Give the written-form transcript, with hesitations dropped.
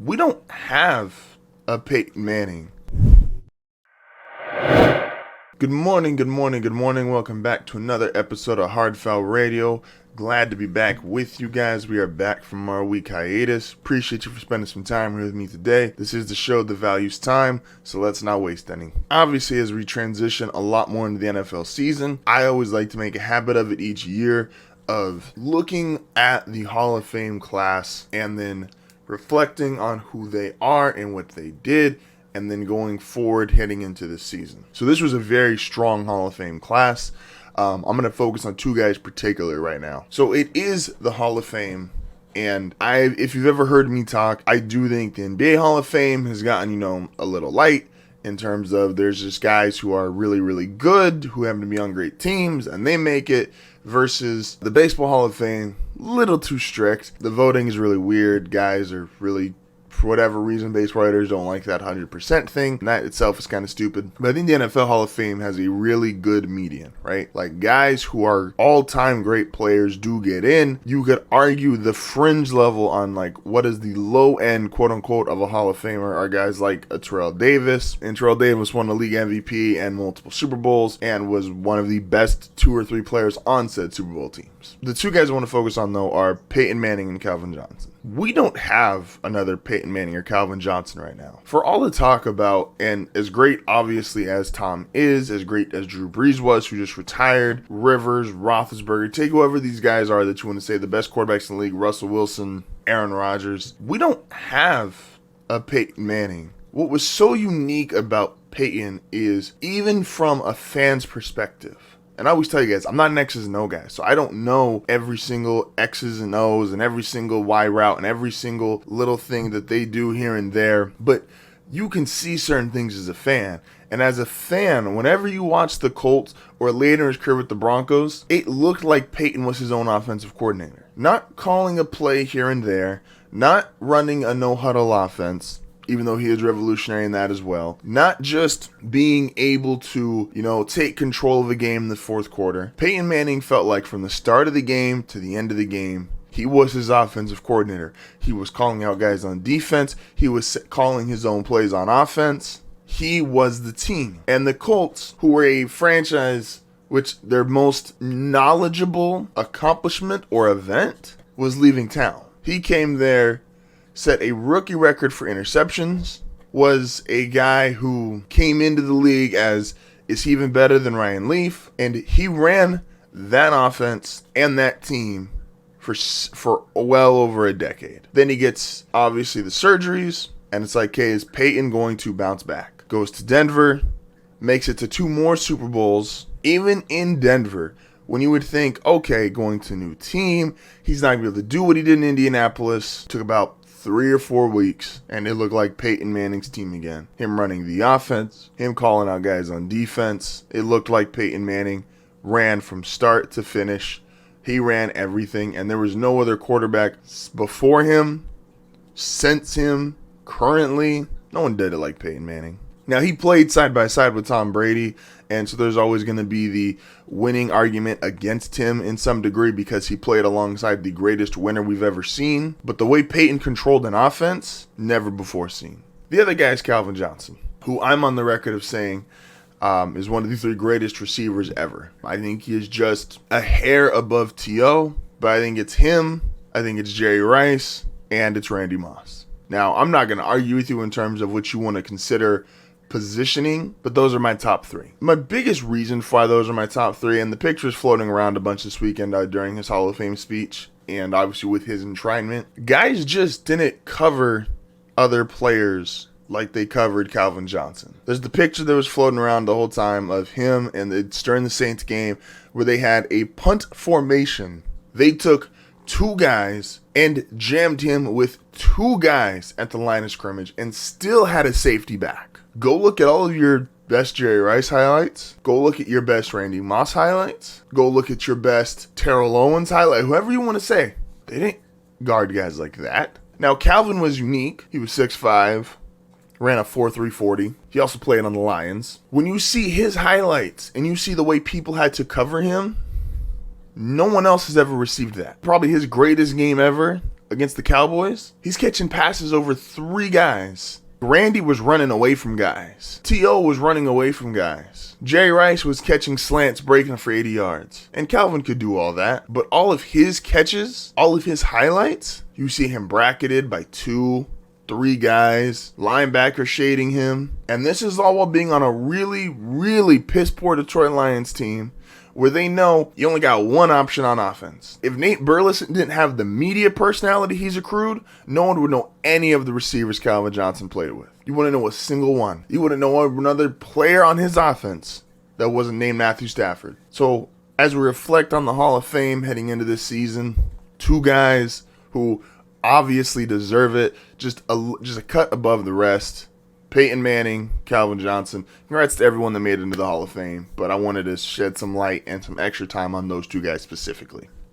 We don't have a Peyton Manning. Good morning. Welcome back to another episode of Hard Foul Radio. Glad to be back with you guys. We are back from our week hiatus. Appreciate you for spending some time here with me today. This is the show that values time, so let's not waste any. Obviously, as we transition a lot more into the NFL season, I always like to make a habit of it each year of looking at the Hall of Fame class and then reflecting on who they are and what they did, and then going forward heading into this season. So this was a very strong Hall of Fame class. I'm going to focus on two guys particular right now. So it is the Hall of Fame, and if you've ever heard me talk, I do think the NBA Hall of Fame has gotten, a little light in terms of there's just guys who are really, really good, who happen to be on great teams, and they make it, versus the Baseball Hall of Fame, little too strict. The voting is really weird. Guys are really, for whatever reason, baseball writers don't like that 100% thing. And that itself is kind of stupid. But I think the NFL Hall of Fame has a really good median, right? Like, guys who are all-time great players do get in. You could argue the fringe level on, like, what is the low-end, quote-unquote, of a Hall of Famer are guys like Terrell Davis. And Terrell Davis won the league MVP and multiple Super Bowls and was one of the best 2 or 3 players on said Super Bowl teams. The two guys I want to focus on, though, are Peyton Manning and Calvin Johnson. We don't have another Peyton Manning or Calvin Johnson right now. For all the talk about, and as great, obviously, as Tom is, as great as Drew Brees was, who just retired, Rivers, Roethlisberger, take whoever these guys are that you want to say the best quarterbacks in the league, Russell Wilson, Aaron Rodgers. We don't have a Peyton Manning. What was so unique about Peyton is, even from a fan's perspective, and I always tell you guys, I'm not an X's and O guy, so I don't know every single X's and O's and every single Y route and every single little thing that they do here and there, but you can see certain things as a fan. And as a fan, whenever you watch the Colts or later in his career with the Broncos, it looked like Peyton was his own offensive coordinator. Not calling a play here and there, not running a no-huddle offense, even though he is revolutionary in that as well. Not just being able to, take control of a game in the fourth quarter. Peyton Manning felt like from the start of the game to the end of the game, he was his offensive coordinator. He was calling out guys on defense. He was calling his own plays on offense. He was the team. And the Colts, who were a franchise which their most knowledgeable accomplishment or event was leaving town. He came there, set a rookie record for interceptions, was a guy who came into the league as, is he even better than Ryan Leaf? And he ran that offense and that team for well over a decade. Then he gets, obviously, the surgeries, and it's like, okay, is Peyton going to bounce back? Goes to Denver, makes it to 2 more Super Bowls. Even in Denver, when you would think, okay, going to a new team, he's not going to be able to do what he did in Indianapolis. Took about 3 or 4 weeks, and it looked like Peyton Manning's team again. Him running the offense, him calling out guys on defense. It looked like Peyton Manning ran from start to finish. He ran everything, and there was no other quarterback before him, since him, currently. No one did it like Peyton Manning. Now, he played side by side with Tom Brady, and so there's always going to be the winning argument against him in some degree because he played alongside the greatest winner we've ever seen. But the way Peyton controlled an offense, never before seen. The other guy is Calvin Johnson, who I'm on the record of saying is one of the 3 greatest receivers ever. I think he is just a hair above T.O., but I think it's him, I think it's Jerry Rice, and it's Randy Moss. Now, I'm not going to argue with you in terms of what you want to consider positioning, but those are my top 3. My biggest reason for why those are my top 3, and the picture's floating around a bunch this weekend during his Hall of Fame speech, and obviously with his enshrinement, guys just didn't cover other players like they covered Calvin Johnson. There's the picture that was floating around the whole time of him, and it's during the Saints game where they had a punt formation. They took 2 guys and jammed him with 2 guys at the line of scrimmage and still had a safety back. Go look at all of your best Jerry Rice highlights. Go look at your best Randy Moss highlights. Go look at your best Terrell Owens highlight. Whoever you want to say. They didn't guard guys like that. Now, Calvin was unique. He was 6'5", ran a 4.3 40. He also played on the Lions. When you see his highlights and you see the way people had to cover him, no one else has ever received that. Probably his greatest game ever against the Cowboys, he's catching passes over 3 guys. Randy was running away from guys. T.O. was running away from guys. Jerry Rice was catching slants, breaking for 80 yards. And Calvin could do all that. But all of his catches, all of his highlights, you see him bracketed by 2, 3 guys, linebacker shading him. And this is all while being on a really, really piss-poor Detroit Lions team where they know you only got one option on offense. If Nate Burleson didn't have the media personality he's accrued, no one would know any of the receivers Calvin Johnson played with. You wouldn't know a single one. You wouldn't know another player on his offense that wasn't named Matthew Stafford. So as we reflect on the Hall of Fame heading into this season, 2 guys who obviously deserve it, just a cut above the rest. Peyton Manning, Calvin Johnson. Congrats to everyone that made it into the Hall of Fame, but I wanted to shed some light and some extra time on those 2 guys specifically.